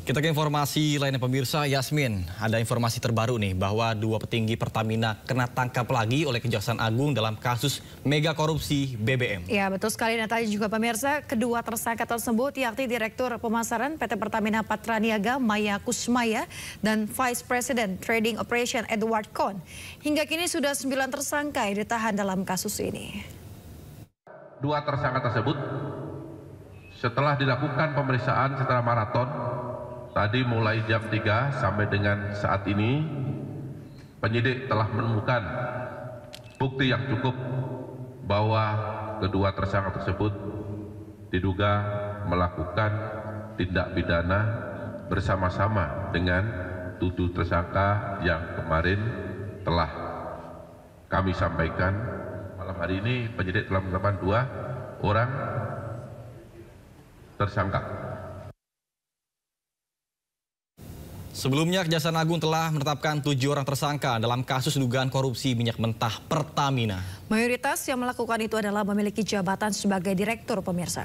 Kita ke informasi lainnya pemirsa. Yasmin, ada informasi terbaru nih bahwa dua petinggi Pertamina kena tangkap lagi oleh Kejaksaan Agung dalam kasus mega korupsi BBM. Ya betul sekali, dan tadi juga pemirsa, kedua tersangka tersebut yakni Direktur Pemasaran PT Pertamina Patraniaga Maya Kusmaya dan Vice President Trading Operation Edward Kon. Hingga kini sudah 9 tersangka yang ditahan dalam kasus ini. Dua tersangka tersebut setelah dilakukan pemeriksaan secara maraton, tadi mulai jam 3 sampai dengan saat ini, penyidik telah menemukan bukti yang cukup bahwa kedua tersangka tersebut diduga melakukan tindak pidana bersama-sama dengan 7 tersangka yang kemarin telah kami sampaikan. Malam hari ini penyidik telah menetapkan 2 orang tersangka. Sebelumnya, Kejaksaan Agung telah menetapkan 7 orang tersangka dalam kasus dugaan korupsi minyak mentah Pertamina. Mayoritas yang melakukan itu adalah memiliki jabatan sebagai direktur, pemirsa.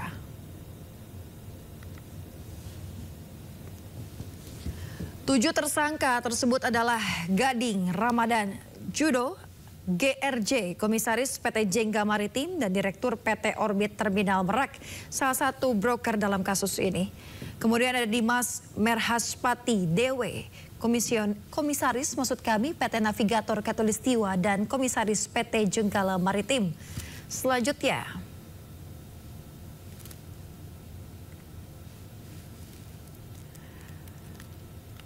Tujuh tersangka tersebut adalah Gading Ramadan Judo, GRJ, Komisaris PT Jengga Maritim, dan Direktur PT Orbit Terminal Merak, salah satu broker dalam kasus ini. Kemudian ada Dimas Merhaspati Dewe, Komisaris PT Navigator Katulistiwa, dan Komisaris PT Jenggala Maritim. Selanjutnya,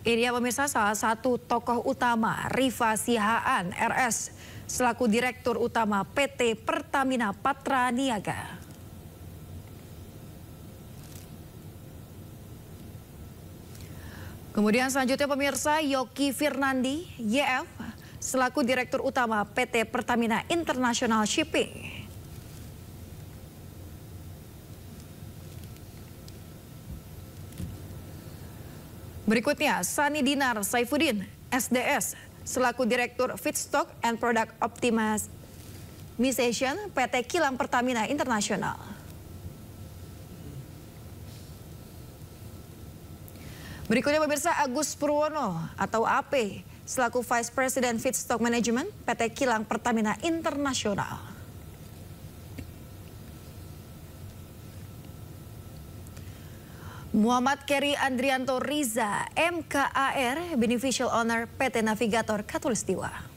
ini ya pemirsa, salah satu tokoh utama, Rifa Sihaan RS, selaku Direktur Utama PT Pertamina Patraniaga. Kemudian selanjutnya pemirsa, Yoki Firnandi YF, selaku Direktur Utama PT Pertamina International Shipping. Berikutnya, Sani Dinar Saifuddin SDS, selaku Direktur Feedstock and Product Optimization PT Kilang Pertamina International. Berikutnya pemirsa, Agus Purwono atau AP, selaku Vice President Feedstock Management PT Kilang Pertamina International. Muhammad Keri Andrianto Riza, MKAR, Beneficial Owner PT Navigator Katulistiwa.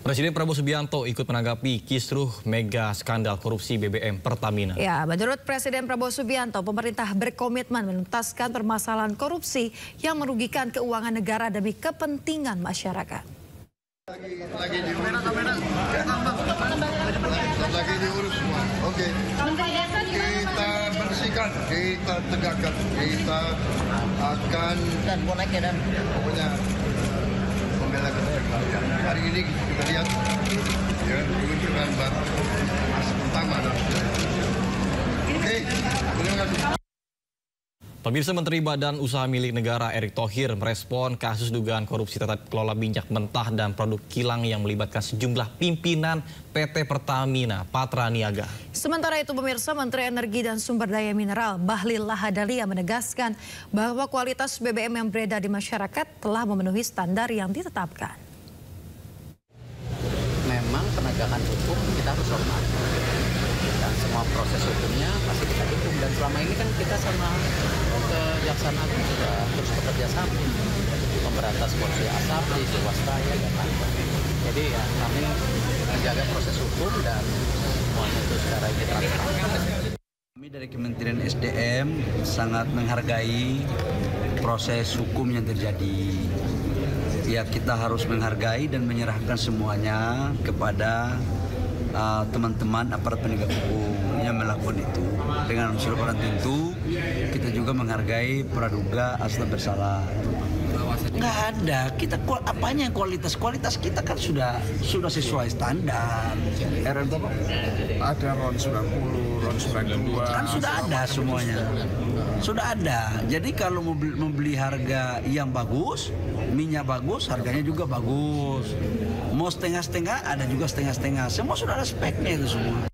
Presiden Prabowo Subianto ikut menanggapi kisruh mega skandal korupsi BBM Pertamina. Ya, menurut Presiden Prabowo Subianto, pemerintah berkomitmen menuntaskan permasalahan korupsi yang merugikan keuangan negara demi kepentingan masyarakat. Lagi diurus semua. Oke. Kita bersihkan, kita tegakkan, kita akan pokoknya membela kepentingan. Hari ini kita lihat ya, peluncuran baru masa pertama. Oke, terima kasih. Pemirsa, Menteri Badan Usaha Milik Negara Erick Thohir merespon kasus dugaan korupsi tata kelola minyak mentah dan produk kilang yang melibatkan sejumlah pimpinan PT Pertamina Patraniaga. Sementara itu pemirsa, Menteri Energi dan Sumber Daya Mineral Bahlil Lahadalia menegaskan bahwa kualitas BBM yang beredar di masyarakat telah memenuhi standar yang ditetapkan. Memang penegakan hukum kita harus hormat. Dan semua proses hukumnya pasti kita dukung, dan selama ini kan kita sama Kejaksaan Agung sudah terus bekerja sama memberantas korupsi asap di Jiwasraya dan lain-lain. Jadi ya, kami menjaga proses hukum dan semuanya itu secara ini transparan. Kami dari Kementerian SDM sangat menghargai proses hukum yang terjadi. Ya, kita harus menghargai dan menyerahkan semuanya kepada teman-teman aparat penegak hukum yang melakukan itu. Dengan unsur orang tentu, kita juga menghargai praduga asal bersalah. Nggak ada, kita apanya kualitas kita kan sudah sesuai standar. Ada RON 90, RON 92. Kan sudah ada semuanya. Sudah ada. Jadi kalau membeli harga yang bagus, minyak bagus, harganya juga bagus. Mau setengah-setengah, ada juga setengah-setengah. Semua sudah ada speknya itu semua.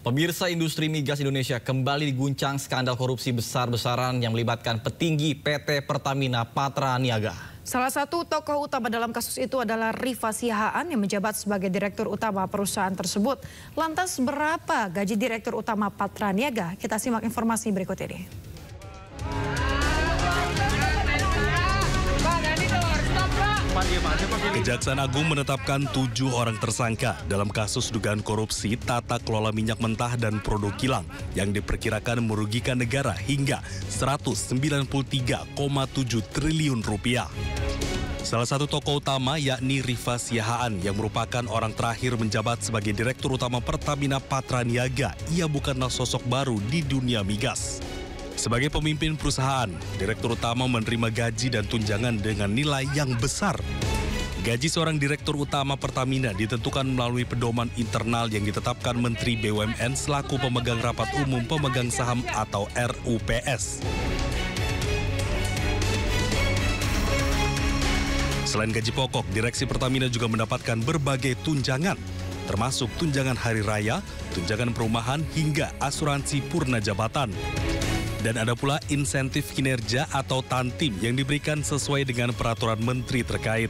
Pemirsa, industri migas Indonesia kembali diguncang skandal korupsi besar-besaran yang melibatkan petinggi PT Pertamina Patraniaga. Salah satu tokoh utama dalam kasus itu adalah Rifa Siahaan yang menjabat sebagai direktur utama perusahaan tersebut. Lantas berapa gaji direktur utama Patraniaga? Kita simak informasi berikut ini. Kejaksaan Agung menetapkan 7 orang tersangka dalam kasus dugaan korupsi tata kelola minyak mentah dan produk kilang yang diperkirakan merugikan negara hingga 193,7 triliun rupiah. Salah satu tokoh utama yakni Rifa Siahaan yang merupakan orang terakhir menjabat sebagai Direktur Utama Pertamina Patraniaga. Ia bukanlah sosok baru di dunia migas. Sebagai pemimpin perusahaan, Direktur Utama menerima gaji dan tunjangan dengan nilai yang besar. Gaji seorang Direktur Utama Pertamina ditentukan melalui pedoman internal yang ditetapkan Menteri BUMN selaku pemegang rapat umum pemegang saham atau RUPS. Selain gaji pokok, Direksi Pertamina juga mendapatkan berbagai tunjangan, termasuk tunjangan hari raya, tunjangan perumahan, hingga asuransi purna jabatan. Dan ada pula insentif kinerja atau tantim yang diberikan sesuai dengan peraturan menteri terkait.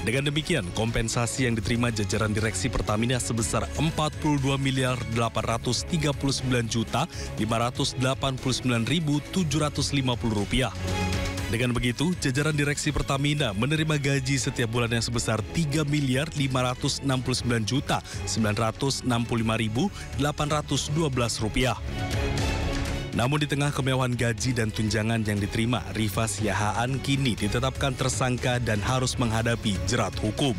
Dengan demikian, kompensasi yang diterima jajaran direksi Pertamina sebesar Rp42.539.589.750. Dengan begitu, jajaran direksi Pertamina menerima gaji setiap bulannya sebesar Rp3.559.965.812. Namun di tengah kemewahan gaji dan tunjangan yang diterima, Rifa Siahaan kini ditetapkan tersangka dan harus menghadapi jerat hukum.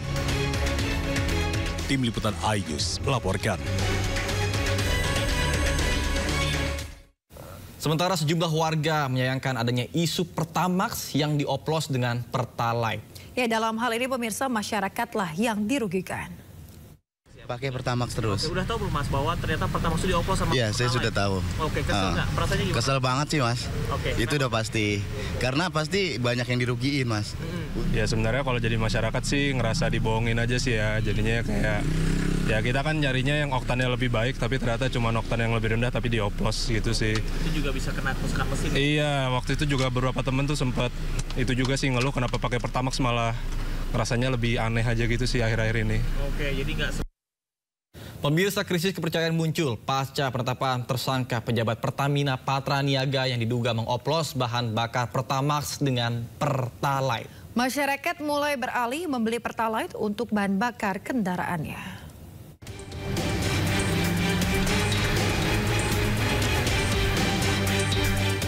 Tim Liputan iNews melaporkan. Sementara sejumlah warga menyayangkan adanya isu Pertamax yang dioplos dengan Pertalite. Ya, dalam hal ini pemirsa, masyarakatlah yang dirugikan. Pakai Pertamax terus. Oke, udah tahu belum Mas bahwa ternyata Pertamax itu dioplos sama Iya, saya sudah tahu. Oke, kesel nggak? Perasaannya gimana? Kesel banget sih, Mas. Oke. Itu udah pasti. Karena pasti banyak yang dirugiin, Mas. Ya sebenarnya kalau jadi masyarakat sih ngerasa dibohongin aja sih ya. Jadinya kayak ya kita kan nyarinya yang oktannya lebih baik, tapi ternyata cuma oktan yang lebih rendah tapi dioplos gitu sih. Itu juga bisa kena kerusakan mesin. Iya, waktu itu juga beberapa temen tuh sempat itu juga sih ngeluh kenapa pakai Pertamax malah rasanya lebih aneh aja gitu sih akhir-akhir ini. Oke, jadi nggak. Pemirsa, krisis kepercayaan muncul pasca penetapan tersangka pejabat Pertamina Patraniaga yang diduga mengoplos bahan bakar Pertamax dengan Pertalite. Masyarakat mulai beralih membeli Pertalite untuk bahan bakar kendaraannya.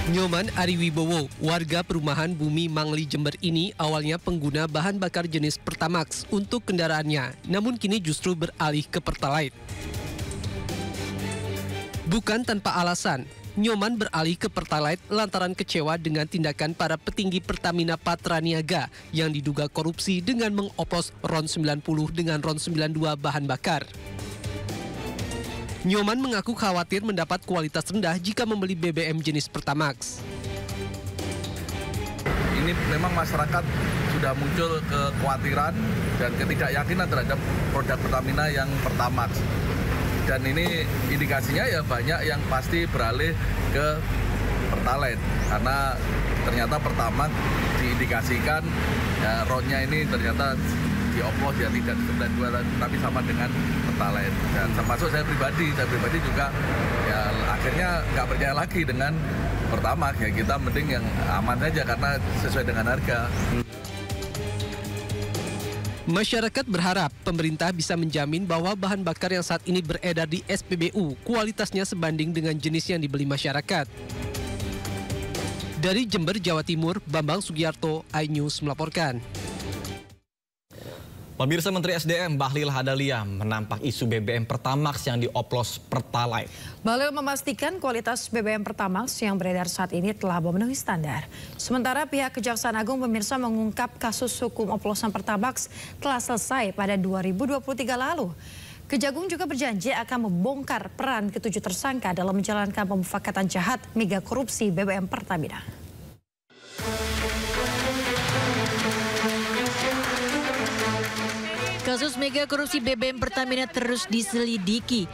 Nyoman Ariwibowo, warga perumahan Bumi Mangli Jember ini awalnya pengguna bahan bakar jenis Pertamax untuk kendaraannya, namun kini justru beralih ke Pertalite. Bukan tanpa alasan, Nyoman beralih ke Pertalite lantaran kecewa dengan tindakan para petinggi Pertamina Patraniaga yang diduga korupsi dengan mengoplos RON 90 dengan RON 92 bahan bakar. Nyoman mengaku khawatir mendapat kualitas rendah jika membeli BBM jenis Pertamax. Ini memang masyarakat sudah muncul kekhawatiran dan ketidakyakinan terhadap produk Pertamina yang Pertamax. Dan ini indikasinya ya banyak yang pasti beralih ke Pertalite. Karena ternyata Pertamax diindikasikan ya, RON-nya ini ternyata dioplos ya tidak 92 tapi sama dengan Pertalite. Dan termasuk saya pribadi juga ya akhirnya nggak percaya lagi dengan Pertamax, ya kita mending yang aman saja karena sesuai dengan harga. Masyarakat berharap pemerintah bisa menjamin bahwa bahan bakar yang saat ini beredar di SPBU kualitasnya sebanding dengan jenis yang dibeli masyarakat. Dari Jember, Jawa Timur, Bambang Sugiarto, iNews melaporkan. Pemirsa, Menteri SDM Bahlil Lahadalia menampak isu BBM Pertamax yang dioplos Pertalite. Bahlil memastikan kualitas BBM Pertamax yang beredar saat ini telah memenuhi standar. Sementara pihak Kejaksaan Agung pemirsa mengungkap kasus hukum oplosan Pertamax telah selesai pada 2023 lalu. Kejagung juga berjanji akan membongkar peran ketujuh tersangka dalam menjalankan pemufakatan jahat mega korupsi BBM Pertamina. Kasus mega korupsi BBM Pertamina terus diselidiki.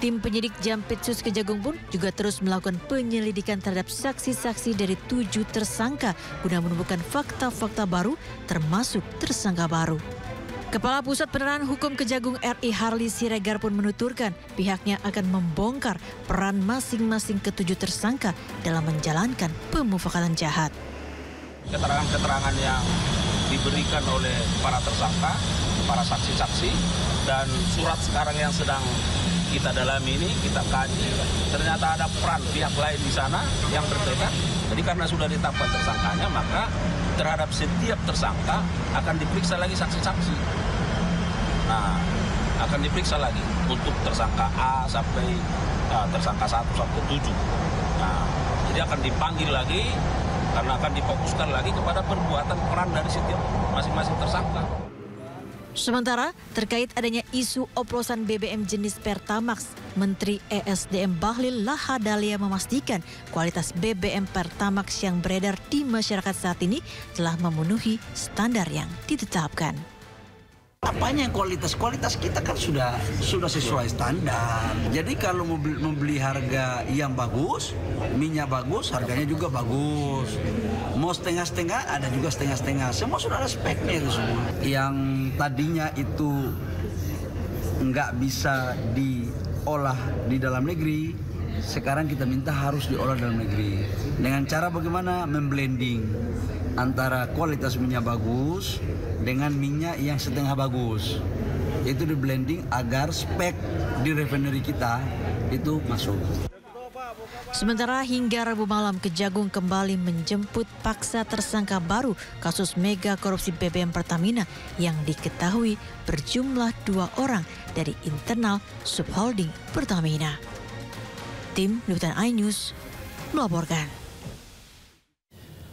Tim penyidik Jampitsus Kejagung pun juga terus melakukan penyelidikan terhadap saksi-saksi dari 7 tersangka guna menemukan fakta-fakta baru termasuk tersangka baru. Kepala Pusat Penerangan Hukum Kejagung RI Harli Siregar pun menuturkan pihaknya akan membongkar peran masing-masing ketujuh tersangka dalam menjalankan pemufakatan jahat. Keterangan-keterangan yang diberikan oleh para tersangka, para saksi-saksi, dan surat sekarang yang sedang kita dalami ini, kita kaji, ternyata ada peran pihak lain di sana yang berbeda. Jadi karena sudah ditetapkan tersangkanya, maka terhadap setiap tersangka akan diperiksa lagi saksi-saksi. Nah, akan diperiksa lagi untuk tersangka A sampai tersangka 1 sampai 7. Nah, jadi akan dipanggil lagi karena akan difokuskan lagi kepada perbuatan peran dari setiap masing-masing tersangka. Sementara terkait adanya isu oplosan BBM jenis Pertamax, Menteri ESDM Bahlil Lahadalia memastikan kualitas BBM Pertamax yang beredar di masyarakat saat ini telah memenuhi standar yang ditetapkan. Apanya yang kualitas kita kan sudah sesuai standar. Jadi kalau membeli harga yang bagus, minyak bagus, harganya juga bagus. Mau setengah-setengah, ada juga setengah-setengah. Semua sudah ada speknya itu semua. Yang tadinya itu nggak bisa diolah di dalam negeri, sekarang kita minta harus diolah dalam negeri. Dengan cara bagaimana? Memblending antara kualitas minyak bagus dengan minyak yang setengah bagus. Itu di blending agar spek di refinery kita itu masuk. Sementara hingga Rabu malam Kejagung kembali menjemput paksa tersangka baru kasus mega korupsi BBM Pertamina yang diketahui berjumlah 2 orang dari internal subholding Pertamina. Tim Liputan iNews melaporkan.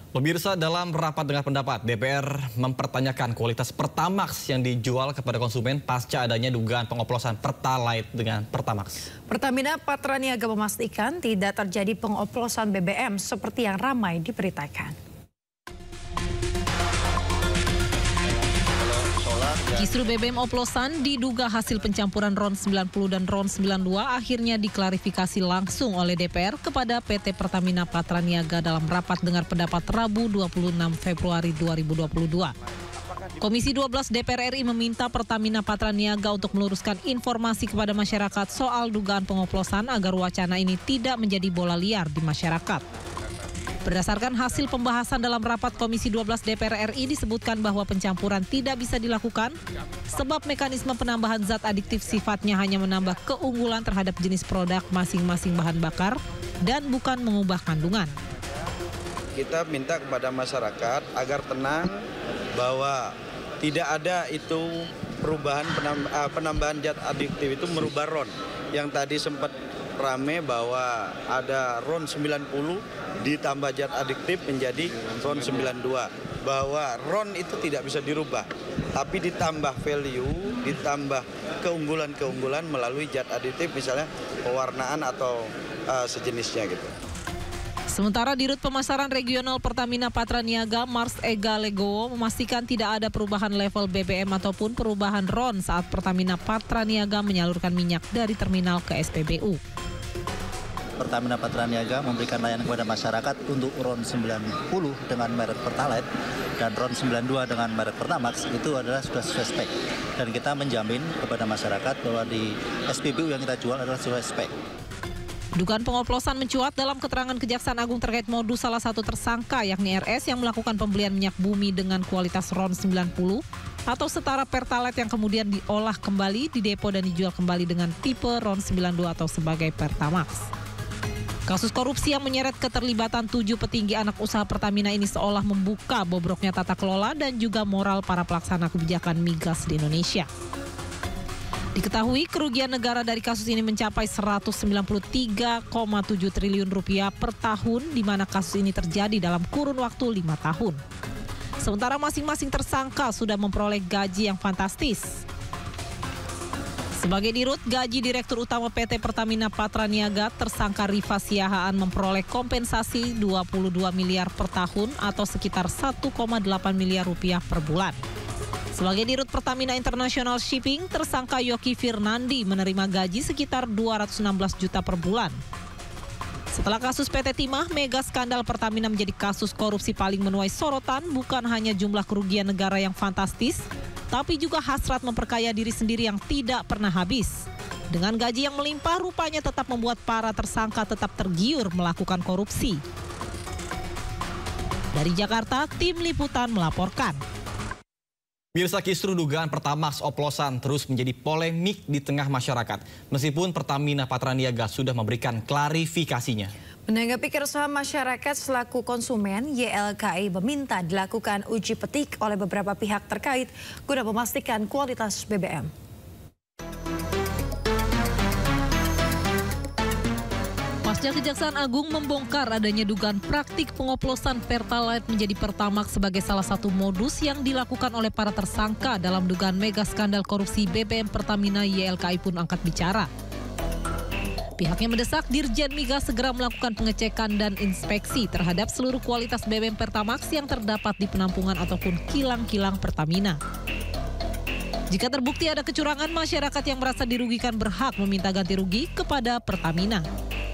Pemirsa, dalam rapat dengar pendapat, DPR mempertanyakan kualitas Pertamax yang dijual kepada konsumen pasca adanya dugaan pengoplosan Pertalite dengan Pertamax. Pertamina Patraniaga memastikan tidak terjadi pengoplosan BBM seperti yang ramai diberitakan. Kisru BBM oplosan diduga hasil pencampuran RON 90 dan RON 92 akhirnya diklarifikasi langsung oleh DPR kepada PT Pertamina Patraniaga dalam rapat dengar pendapat Rabu 26 Februari 2022. Komisi 12 DPR RI meminta Pertamina Patraniaga untuk meluruskan informasi kepada masyarakat soal dugaan pengoplosan agar wacana ini tidak menjadi bola liar di masyarakat. Berdasarkan hasil pembahasan dalam rapat Komisi 12 DPR RI disebutkan bahwa pencampuran tidak bisa dilakukan sebab mekanisme penambahan zat adiktif sifatnya hanya menambah keunggulan terhadap jenis produk masing-masing bahan bakar dan bukan mengubah kandungan. Kita minta kepada masyarakat agar tenang bahwa tidak ada itu perubahan penambahan zat adiktif itu merubah RON. Yang tadi sempat rame bahwa ada RON 90 ditambah zat adiktif menjadi RON 92. Bahwa RON itu tidak bisa dirubah, tapi ditambah value, ditambah keunggulan-keunggulan melalui zat adiktif misalnya pewarnaan atau sejenisnya gitu. Sementara Dirut Pemasaran Regional Pertamina Patraniaga Mars Ega Legowo memastikan tidak ada perubahan level BBM ataupun perubahan RON saat Pertamina Patraniaga menyalurkan minyak dari terminal ke SPBU. Pertamina Patraniaga memberikan layanan kepada masyarakat untuk RON 90 dengan merek Pertalite dan RON 92 dengan merek Pertamax itu adalah sudah sesuai spek. Dan kita menjamin kepada masyarakat bahwa di SPBU yang kita jual adalah sesuai spek. Dugaan pengoplosan mencuat dalam keterangan Kejaksaan Agung terkait modus salah satu tersangka yakni RS yang melakukan pembelian minyak bumi dengan kualitas RON 90 atau setara Pertalite yang kemudian diolah kembali di depo dan dijual kembali dengan tipe RON 92 atau sebagai Pertamax. Kasus korupsi yang menyeret keterlibatan 7 petinggi anak usaha Pertamina ini seolah membuka bobroknya tata kelola dan juga moral para pelaksana kebijakan migas di Indonesia. Diketahui kerugian negara dari kasus ini mencapai 193,7 triliun rupiah per tahun, di mana kasus ini terjadi dalam kurun waktu 5 tahun. Sementara masing-masing tersangka sudah memperoleh gaji yang fantastis. Sebagai dirut gaji Direktur Utama PT Pertamina Patraniaga, tersangka Rifa Siahaan memperoleh kompensasi 22 miliar per tahun atau sekitar 1,8 miliar rupiah per bulan. Sebagai Dirut Pertamina International Shipping, tersangka Yoki Firnandi menerima gaji sekitar 216 juta per bulan. Setelah kasus PT Timah, mega skandal Pertamina menjadi kasus korupsi paling menuai sorotan, bukan hanya jumlah kerugian negara yang fantastis, tapi juga hasrat memperkaya diri sendiri yang tidak pernah habis. Dengan gaji yang melimpah, rupanya tetap membuat para tersangka tetap tergiur melakukan korupsi. Dari Jakarta, tim liputan melaporkan. Mirsa, kisru dugaan Pertamax oplosan terus menjadi polemik di tengah masyarakat. Meskipun Pertamina Patraniaga sudah memberikan klarifikasinya. Menanggapi keresahan masyarakat selaku konsumen, YLKI meminta dilakukan uji petik oleh beberapa pihak terkait guna memastikan kualitas BBM. Pasca Kejaksaan Agung membongkar adanya dugaan praktik pengoplosan Pertalite menjadi Pertamax sebagai salah satu modus yang dilakukan oleh para tersangka dalam dugaan mega skandal korupsi BBM Pertamina, YLKI pun angkat bicara. Pihaknya mendesak Dirjen Migas segera melakukan pengecekan dan inspeksi terhadap seluruh kualitas BBM Pertamax yang terdapat di penampungan ataupun kilang-kilang Pertamina. Jika terbukti ada kecurangan, masyarakat yang merasa dirugikan berhak meminta ganti rugi kepada Pertamina.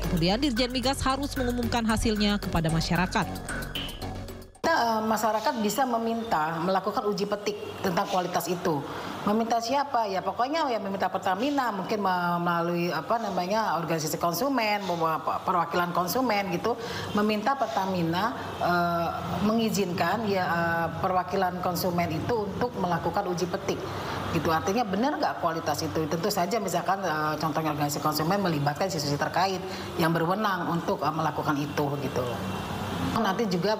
Kemudian Dirjen Migas harus mengumumkan hasilnya kepada masyarakat. Masyarakat bisa meminta melakukan uji petik tentang kualitas itu. Meminta siapa? Ya pokoknya ya meminta Pertamina, mungkin melalui organisasi konsumen, perwakilan konsumen gitu, meminta Pertamina mengizinkan perwakilan konsumen itu untuk melakukan uji petik. Gitu, artinya benar nggak kualitas itu? Tentu saja misalkan contohnya organisasi konsumen melibatkan institusi terkait yang berwenang untuk melakukan itu gitu. Nanti juga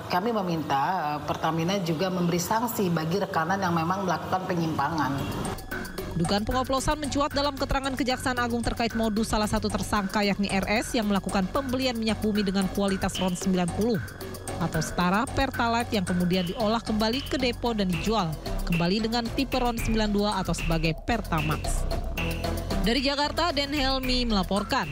kami meminta Pertamina juga memberi sanksi bagi rekanan yang memang melakukan penyimpangan. Dugaan pengoplosan mencuat dalam keterangan Kejaksaan Agung terkait modus salah satu tersangka yakni RS yang melakukan pembelian minyak bumi dengan kualitas RON 90 atau setara Pertalite yang kemudian diolah kembali ke depo dan dijual kembali dengan tipe RON 92 atau sebagai Pertamax. Dari Jakarta, Den Helmi melaporkan.